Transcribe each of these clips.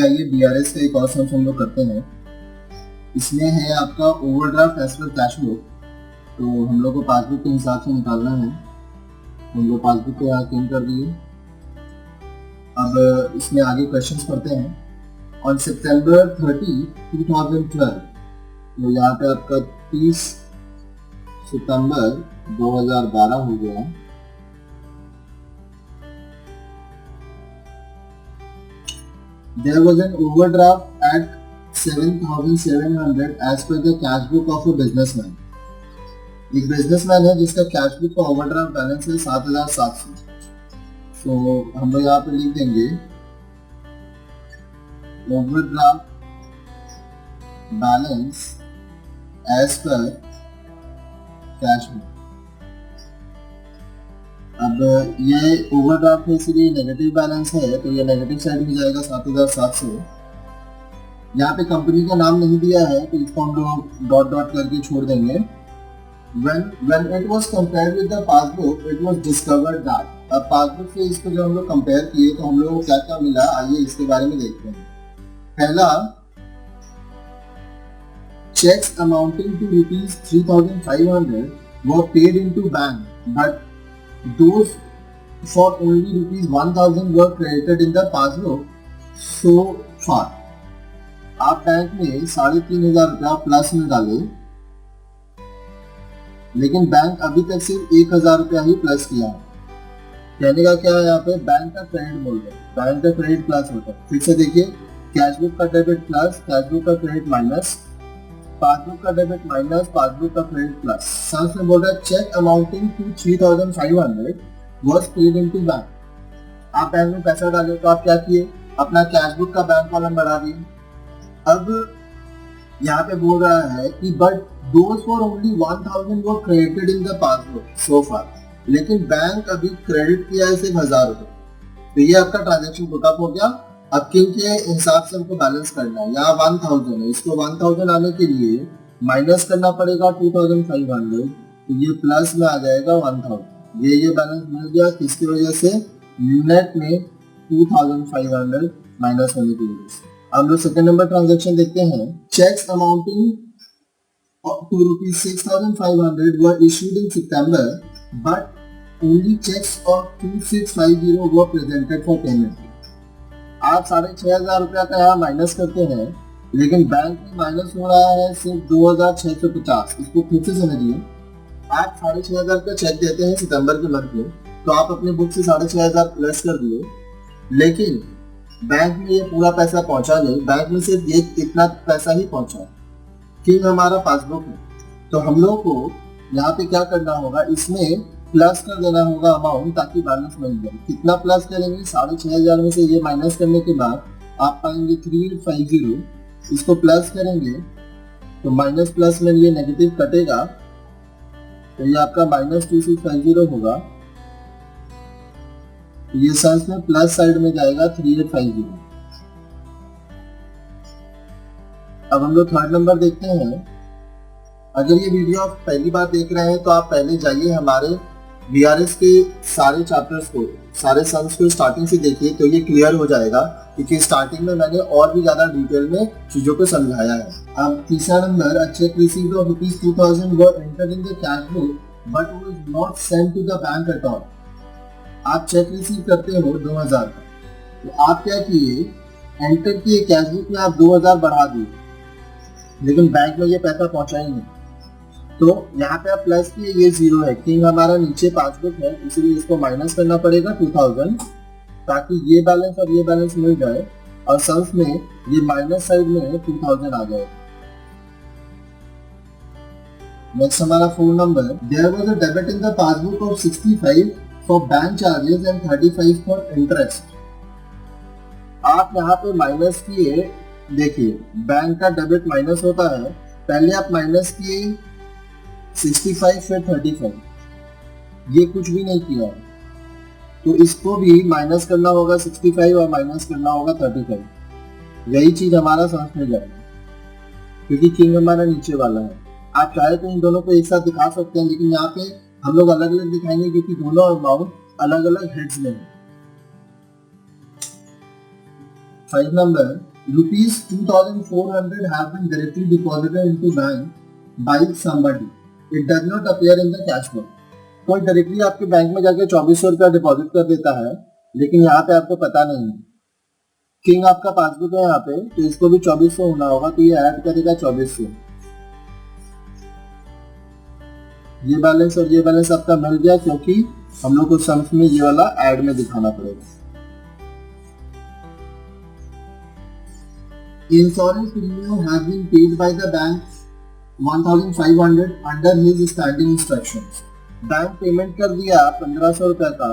आइए बीआरएस का एक और सम हम लोग करते हैं। इसमें है आपका overdraft as per cash book. तो हम लोग को पासबुक के हिसाब से निकालना है। हम लोग पासबुक को यहाँ क्लीन कर दिए। अब इसमें आगे क्वेश्चंस पढ़ते हैं। ऑन सितंबर 30, 2012, तो यहाँ पे आपका 30 सितंबर 2012 हो गया। There was an overdraft at 7,700 as per the cash book of a businessman. एक बिजनेसमैन है जिसका कैश बुक का ओवरड्राफ्ट बैलेंस है 7,700। तो हम लोग यहाँ पे लिख देंगे overdraft balance as per cash book. अब ये ओवरड्राफ्ट है इसलिए नेगेटिव बैलेंस है, तो ये नेगेटिव साइड में जाएगा 7,700। यहाँ पे कंपनी का नाम नहीं दिया है तो इसको हम लोग डॉट डॉट करके छोड़ देंगे। When it was compared with the passbook, it was discovered that, अब पासबुक से इसको जब हम लोग कंपेयर किए तो हम लोगों को क्या क्या मिला, आइए इसके बारे में देखते हैं। पहला, checks amounting to rupees 3,500 were paid into bank, but those for only rupees 1,000 were credited in the passbook so far. आप बैंक में 3,500 रुपया प्लस में डाले, लेकिन बैंक अभी तक सिर्फ 1,000 रुपया ही प्लस किया है। कहने का क्या है, यहाँ पे बैंक का क्रेडिट बोल रहे हैं, बैंक का क्रेडिट प्लस होता है। फिर से देखिए, कैश बुक का डेबिट प्लस, कैश बुक का क्रेडिट माइनस, पासबुक का डेबिट माइनस, पासबुक का क्रेडिट प्लस। संस में बोल रहा है cheque amounting to 3,500 was paid into bank. आप बैंक में पैसा डाले तो आप क्या किए, अपना कैश बुक का बैंक कॉलम बढ़ा दिए। अब यहाँ पे बोल रहा है कि but those for only 1,000 were credited in the passbook सो फार, लेकिन बैंक अभी क्रेडिट किया है सिर्फ 1,000 रुपए। तो ये आपका ट्रांजेक्शन बुकअप हो गया। अब किन के हिसाब से हमको बैलेंस करना है, यहाँ 1,000 है, इसको 1,000 आने के लिए माइनस करना पड़ेगा 2,500, तो ये प्लस में आ जाएगा 1,000। ये बैलेंस मिल गया, किसकी वजह से, नेट में 2,500 माइनस होने की वजह से। हम लोग सेकंड नंबर ट्रांजेक्शन देखते हैं। Cheques amounting to rupees 6,500 were issued in September, but only cheques of 2,650 were presented for payment. आप 6,500 रुपया का यहाँ माइनस करते हैं, लेकिन बैंक में माइनस हो रहा है सिर्फ 2,650। इसको फिर से समझिए, आप 6,500 का चेक देते हैं सितंबर के मंथ में, तो आप अपने बुक से 6,500 प्लस कर दिए, लेकिन बैंक में ये पूरा पैसा पहुंचा नहीं, बैंक में सिर्फ ये इतना पैसा ही पहुंचा कि हमारा पासबुक है। तो हम लोग को यहाँ पे क्या करना होगा, इसमें प्लस कर देना होगा अमाउंट, ताकि बैलेंस मिल जाए। कितना प्लस करेंगे, 6,500 में से ये माइनस करने के बाद आप पाएंगे 3,850। इसको प्लस करेंगे तो माइनस प्लस में ये नेगेटिव कटेगा, तो ये आपका माइनस 2,650 होगा। ये सेंस में प्लस साइड में जाएगा 3,850। अब हम लोग थर्ड नंबर देखते हैं। अगर ये वीडियो आप पहली बार देख रहे हैं तो आप पहले जाइए हमारे बीआरएस के सारे चैप्टर्स को, सारे सम्स को स्टार्टिंग से देखिए, तो ये क्लियर हो जाएगा, क्योंकि स्टार्टिंग में मैंने और भी ज्यादा डिटेल में चीजों को समझाया है। अब तीसरा number, a cheque received of rupees 2,000 were entered in the cash book but was not sent to the bank at all. आप चेक रिसीव करते हो 2,000 का, तो आप क्या किए, एंटर किए कैश बुक में, आप 2,000 बढ़ा दिए, लेकिन बैंक में ये पैसा पहुंचा ही नहीं। तो यहाँ पे आप प्लस किए, ये 0 है, क्योंकि हमारा नीचे पासबुक है, इसीलिए इसको माइनस करना पड़ेगा 2,000, ताकि ये बैलेंस और ये बैलेंस मिल जाए, और सम्स में ये माइनस साइड में 2,000 आ जाए। नेक्स्ट हमारा 4 number, there was a debit in the passbook of 65 for bank charges and 35 for interest. आप यहाँ पे माइनस किए, देखिए बैंक का डेबिट माइनस होता है, पहले आप माइनस किए 65 फिर 35, ये कुछ भी नहीं किया, तो इसको भी माइनस करना होगा 65 और माइनस करना होगा 35। यही चीज हमारा समझ में जाएगा, क्योंकि किंग हमारा नीचे वाला है। आप चाहे तो इन दोनों को एक साथ दिखा सकते हैं, लेकिन यहाँ पे हम लोग अलग अलग दिखाएंगे, क्योंकि दोनों अमाउंट अलग अलग हेड्स में है। 5 number, rupees 2,400 have been directly deposited into bank by somebody. It does not appear in the cash book. कोई डायरेक्टली आपके बैंक में जाके 2400 रुपया डिपॉजिट कर देता है, लेकिन यहाँ पे आपको पता नहीं है। किंग आपका पासबुक है यहाँ पे, तो इसको भी 2400 होना होगा, तो ये ऐड करेगा 2400। ये बैलेंस और ये बैलेंस आपका मिल गया, क्योंकि हम लोग को सम्स में ये वाला ऐड में दिखाना पड़ेगा। Insurance premium has been paid by the bank 1,500 under his standing instructions. Bank payment कर दिया 1500 रुपए का,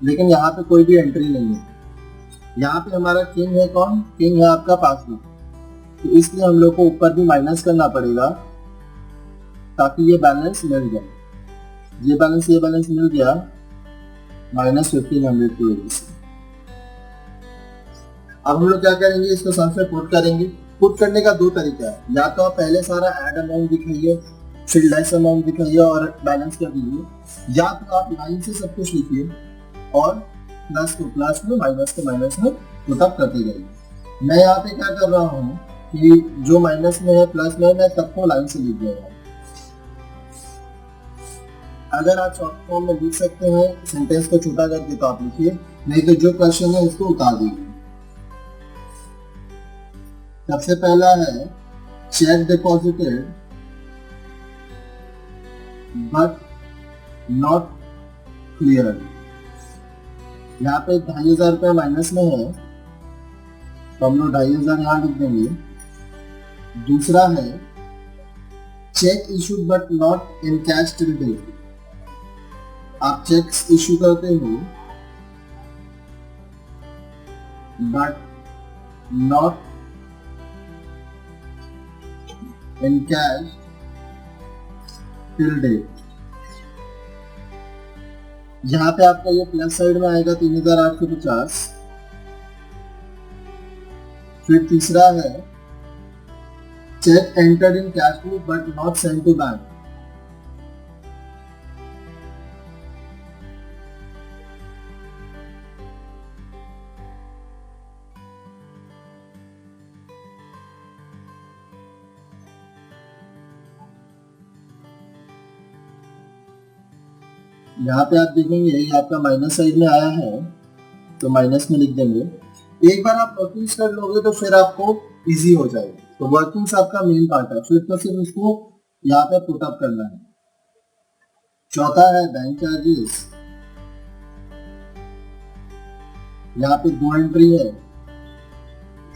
लेकिन यहाँ पे कोई भी एंट्री नहीं है। यहाँ पे हमारा किंग है कौन? किंग है आपका पासबुक, तो इसलिए हम लोग को ऊपर भी माइनस करना पड़ेगा ताकि ये बैलेंस मिल जाए। ये बैलेंस मिल गया -1500 की वजह से। अब हम लोग क्या करेंगे, इसको सम में पुट करेंगे। पुट करने का दो तरीका है, या तो आप पहले सारा ऐड अमाउंट दिखाइए, फिर लेस अमाउंट दिखाइए और बैलेंस कर दीजिए, या तो आप लाइन से सब कुछ लिखिए और प्लस को प्लस में माइनस को माइनस में पुटअप करते जाइए। मैं यहाँ पे क्या कर रहा हूँ कि जो माइनस में है प्लस में है, मैं सबको लाइन से लिख दूंगा। अगर आप शॉर्ट फॉर्म में लिख सकते हैं सेंटेंस को छोटा करके तो आप लिखिए, नहीं तो जो क्वेश्चन है उसको उतार दीजिए। सबसे पहला है check deposited but not clear. यहाँ पे 2500 रुपये माइनस में है, तो हम लोग 2500 यहाँ लिख देंगे। दूसरा है cheque issued but not in cash till date. आप चेक्स इशू करते हो but not in cash till date. यहाँ पे आपका ये प्लस साइड में आएगा 3850। फिर तीसरा है cheque entered in cash book but not send to bank. यहाँ पे आप देखेंगे ये आपका माइनस साइड में आया है, तो माइनस में लिख देंगे। एक बार आप वर्किंग्स कर लोगे तो फिर आपको इजी हो जाएगा। तो वर्किंग्स आपका मेन पार्ट है, फिर तो सिर्फ उसको यहाँ पे पुट अप करना है। चौथा है बैंक चार्जेस, यहाँ पे 2 एंट्री है।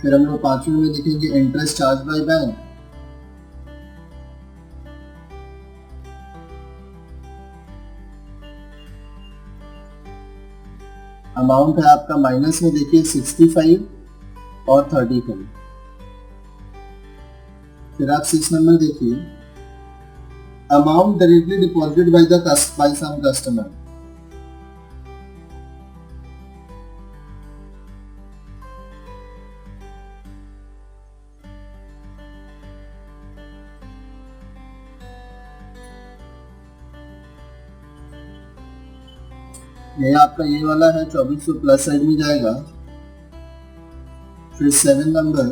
फिर हम लोग पांचवें में लिखेंगे interest charge by bank. Amount है आपका माइनस में देखिए 65 और 35। फिर आप 6 नंबर देखिए amount directly deposited by some customer. ये आपका ये वाला है 2400 प्लस साइड में जाएगा। फिर 7 नंबर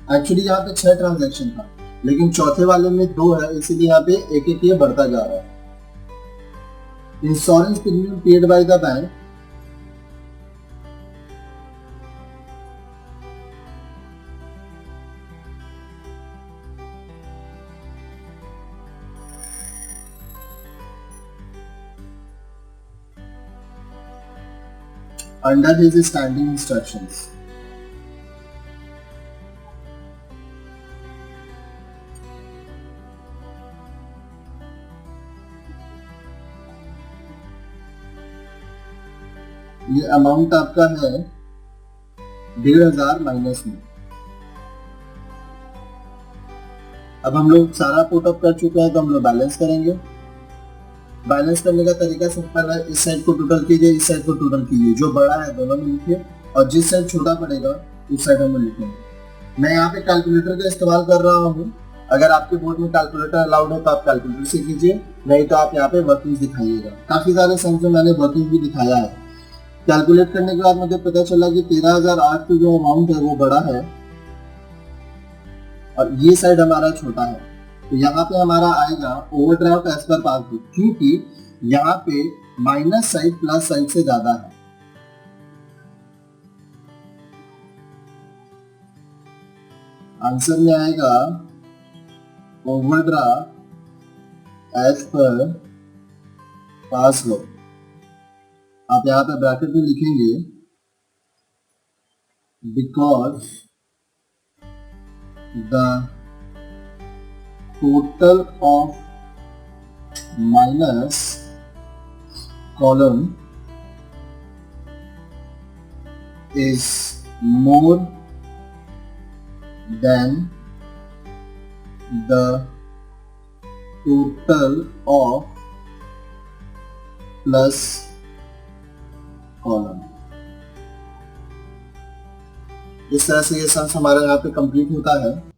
एक्चुअली यहाँ पे 6 ट्रांजैक्शन था, लेकिन चौथे वाले में 2 है, इसीलिए यहाँ पे एक एक ये बढ़ता जा रहा है। Insurance premium paid by the bank under his standing instructions। ये अमाउंट आपका है 1500 माइनस में। अब हम लोग सारा पुट अप कर चुके हैं, तो हम लोग बैलेंस करेंगे। बैलेंस करने का तरीका सिंपल है, इस साइड को टोटल कीजिए, इस साइड को टोटल कीजिए, जो बड़ा है दोनों में लिखिए और जिस साइड छोटा पड़ेगा उस साइड हम लिखेंगे। मैं यहाँ पे कैलकुलेटर का इस्तेमाल कर रहा हूँ। अगर आपके बोर्ड में कैलकुलेटर अलाउड है तो आप कैलकुलेटर से कीजिए, नहीं तो आप यहाँ पे वर्किंग दिखाइएगा। काफी सारे सम्स में मैंने वर्किंग भी दिखाया है। कैलकुलेट करने के बाद मुझे पता चला कि 13,008 जो अमाउंट है वो बड़ा है, और ये साइड हमारा छोटा है, तो यहाँ पे हमारा आएगा ओवरड्राफ्ट एज पर पासबुक, क्योंकि यहाँ पे माइनस साइड प्लस साइड से ज्यादा है। आंसर में आएगा ओवरड्राफ्ट एज पर पासबुक। आप यहाँ पे ब्रैकेट में लिखेंगे because the total of minus column is more than the total of plus column। इस तरह से ये सम हमारा यहाँ पे कंप्लीट होता है।